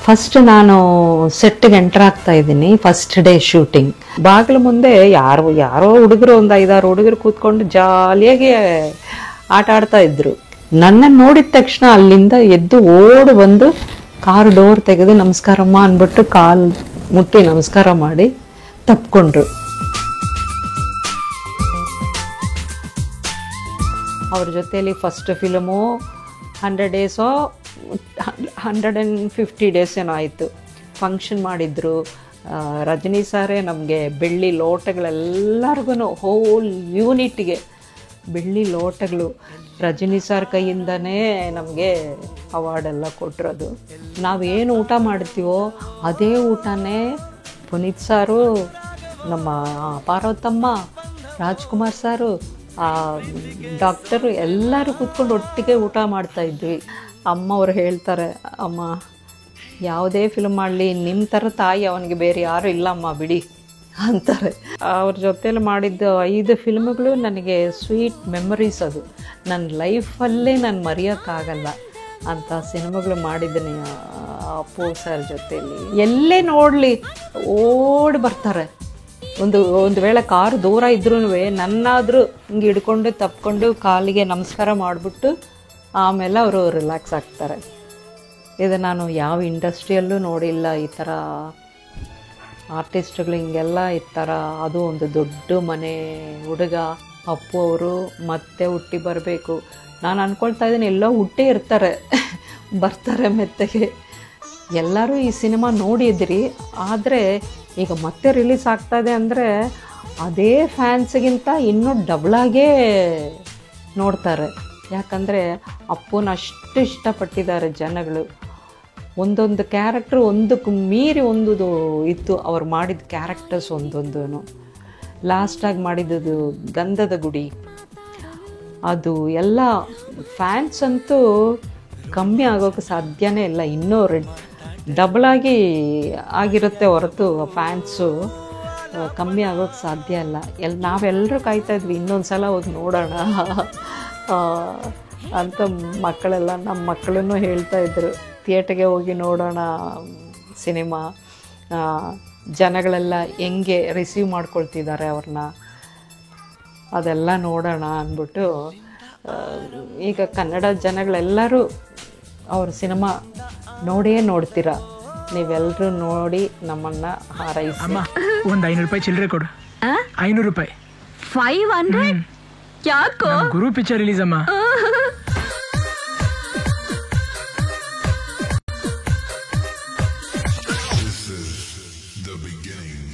First ನಾನು ಸೆಟ್ಗೆ enter ಆಗ್ತಾ ಇದ್ದೀನಿ, ಫಸ್ಟ್ ಡೇ ಶೂಟಿಂಗ್. ಬಾಗಿಲು ಮುಂದೆ ಯಾರೋ ಹುಡುಗರು, ಒಂದು 5-6 ಹುಡುಗರು ಕೂತ್ಕೊಂಡು ಜಾಲಿಯಾಗಿ ಆಟ ಆಡ್ತಾ ಇದ್ರು. ನನ್ನನ್ನು ನೋಡಿದ ತಕ್ಷಣ ಅಲ್ಲಿಂದ ಎದ್ದು ಓಡಿ ಬಂದು ಕಾರು ಡೋರ್ ತೆಗೆದು ನಮಸ್ಕಾರಮ್ಮ ಅಂದ್ಬಿಟ್ಟು ಕಾಲು ಮುಟ್ಟಿ ನಮಸ್ಕಾರ ಮಾಡಿ ತಪ್ಕೊಂಡ್ರು. ಅವ್ರ ಜೊತೆಯಲ್ಲಿ ಫಸ್ಟ್ ಫಿಲಮು 100 ಡೇಸೋ 150 ಡೇಸ್ ಏನೋ ಆಯಿತು. ಫಂಕ್ಷನ್ ಮಾಡಿದ್ರು. ರಜನಿ ಸಾರೇ ನಮಗೆ ಬೆಳ್ಳಿ ಲೋಟಗಳೆಲ್ಲರಿಗೂ ಹೋಲ್ ಯೂನಿಟ್ಗೆ ಬೆಳ್ಳಿ ಲೋಟಗಳು ರಜನಿ ಸಾರ್ ಕೈಯಿಂದನೇ ನಮಗೆ ಅವಾರ್ಡೆಲ್ಲ ಕೊಟ್ಟಿರೋದು. ನಾವೇನು ಊಟ ಮಾಡ್ತೀವೋ ಅದೇ ಊಟನೇ ಪುನೀತ್ ಸಾರು, ನಮ್ಮ ಪಾರ್ವತಮ್ಮ, ರಾಜ್ಕುಮಾರ್ ಸಾರು, ಡಾಕ್ಟರು ಎಲ್ಲರೂ ಕೂತ್ಕೊಂಡು ಒಟ್ಟಿಗೆ ಊಟ ಮಾಡ್ತಾಯಿದ್ವಿ. ಅಮ್ಮ ಅವ್ರು ಹೇಳ್ತಾರೆ, ಅಮ್ಮ ಯಾವುದೇ ಫಿಲ್ಮ್ ಮಾಡಲಿ ನಿಮ್ಮ ಥರ ತಾಯಿ ಅವನಿಗೆ ಬೇರೆ ಯಾರೂ ಇಲ್ಲಮ್ಮ ಬಿಡಿ ಅಂತಾರೆ. ಅವ್ರ ಜೊತೇಲಿ ಮಾಡಿದ್ದು 5 ಫಿಲ್ಮ್ಗಳು ನನಗೆ ಸ್ವೀಟ್ ಮೆಮೊರೀಸ್. ಅದು ನನ್ನ ಲೈಫಲ್ಲೇ ನಾನು ಮರೆಯೋಕ್ಕಾಗಲ್ಲ ಅಂಥ ಸಿನಿಮಾಗಳು ಮಾಡಿದ್ದೀನಿ ಅಪ್ಪು ಸರ್ ಜೊತೇಲಿ. ಎಲ್ಲೇ ನೋಡಲಿ ಓಡಿ ಬರ್ತಾರೆ. ಒಂದು ವೇಳೆ ಕಾರು ದೂರ ಇದ್ರೂ ನನ್ನಾದರೂ ಹಿಂಗೆ ಹಿಡ್ಕೊಂಡು ತಪ್ಕೊಂಡು ಕಾಲಿಗೆ ನಮಸ್ಕಾರ ಮಾಡಿಬಿಟ್ಟು ಆಮೇಲೆ ಅವರು ರಿಲ್ಯಾಕ್ಸ್ ಆಗ್ತಾರೆ. ಇದು ನಾನು ಯಾವ ಇಂಡಸ್ಟ್ರಿಯಲ್ಲೂ ನೋಡಿಲ್ಲ ಈ ಥರ ಆರ್ಟಿಸ್ಟ್ಗಳು ಹಿಂಗೆಲ್ಲ ಈ ಥರ. ಅದು ಒಂದು ದೊಡ್ಡ ಮನೆ ಹುಡುಗ ಅಪ್ಪು ಅವರು ಮತ್ತೆ ಹುಟ್ಟಿ ಬರಬೇಕು. ನಾನು ಅಂದ್ಕೊಳ್ತಾ ಇದ್ದೀನಿ ಎಲ್ಲೋ ಹುಟ್ಟೇ ಇರ್ತಾರೆ, ಬರ್ತಾರೆ ಮೆತ್ತಗೆ. ಎಲ್ಲರೂ ಈ ಸಿನಿಮಾ ನೋಡಿದ್ರಿ, ಆದರೆ ಈಗ ಮತ್ತೆ ರಿಲೀಸ್ ಆಗ್ತಾಯಿದೆ ಅಂದರೆ ಅದೇ ಫ್ಯಾನ್ಸ್ಗಿಂತ ಇನ್ನೂ ಡಬಲಾಗೇ ನೋಡ್ತಾರೆ. ಯಾಕಂದರೆ ಅಪ್ಪನ ಅಷ್ಟು ಇಷ್ಟಪಟ್ಟಿದ್ದಾರೆ ಜನಗಳು. ಒಂದೊಂದು ಕ್ಯಾರೆಕ್ಟ್ರು ಒಂದಕ್ಕೆ ಮೀರಿ ಒಂದು ಇತ್ತು ಅವ್ರು ಮಾಡಿದ ಕ್ಯಾರೆಕ್ಟರ್ಸ್ ಒಂದೊಂದು. ಲಾಸ್ಟಾಗಿ ಮಾಡಿದ್ದು ಗಂಧದ ಗುಡಿ, ಅದು ಎಲ್ಲ ಫ್ಯಾನ್ಸ್ ಅಂತೂ ಕಮ್ಮಿ ಆಗೋಕ್ಕೆ ಸಾಧ್ಯನೇ ಇಲ್ಲ. ಇನ್ನೂ ಡಬಲಾಗಿ ಆಗಿರುತ್ತೆ ಹೊರತು ಫ್ಯಾನ್ಸು ಕಮ್ಮಿ ಆಗೋಕ್ಕೆ ಸಾಧ್ಯ ಇಲ್ಲ. ನಾವೆಲ್ಲರೂ ಕಾಯ್ತಾಯಿದ್ವಿ ಇನ್ನೊಂದು ಸಲ ಹೋಗಿ ನೋಡೋಣ ಅಂತ. ಮಕ್ಕಳೆಲ್ಲ, ನಮ್ಮ ಮಕ್ಕಳನ್ನು ಹೇಳ್ತಾಯಿದ್ರು ಥಿಯೇಟ್ರಿಗೆ ಹೋಗಿ ನೋಡೋಣ ಸಿನಿಮಾ, ಜನಗಳೆಲ್ಲ ಹೆಂಗೆ ರಿಸೀವ್ ಮಾಡ್ಕೊಳ್ತಿದ್ದಾರೆ ಅವ್ರನ್ನ, ಅದೆಲ್ಲ ನೋಡೋಣ ಅಂದ್ಬಿಟ್ಟು. ಈಗ ಕನ್ನಡ ಜನಗಳೆಲ್ಲರೂ ಅವ್ರ ಸಿನಿಮಾ ನೋಡಿಯೇ ನೋಡ್ತೀರಾ. ನೀವೆಲ್ಲರೂ ನೋಡಿ ನಮ್ಮನ್ನು ಹಾರೈಸಿ. ಒಂದು 500 ರೂಪಾಯಿ ಚಿಲ್ಲರೆ ಕೊಡು. 500 ರೂಪಾಯಿ. 500? ಯಾಕೋ? ಗುರು ಪಿಕ್ಚರ್ ರಿಲೀಸ್ ಅಮ್ಮ. This is the beginning.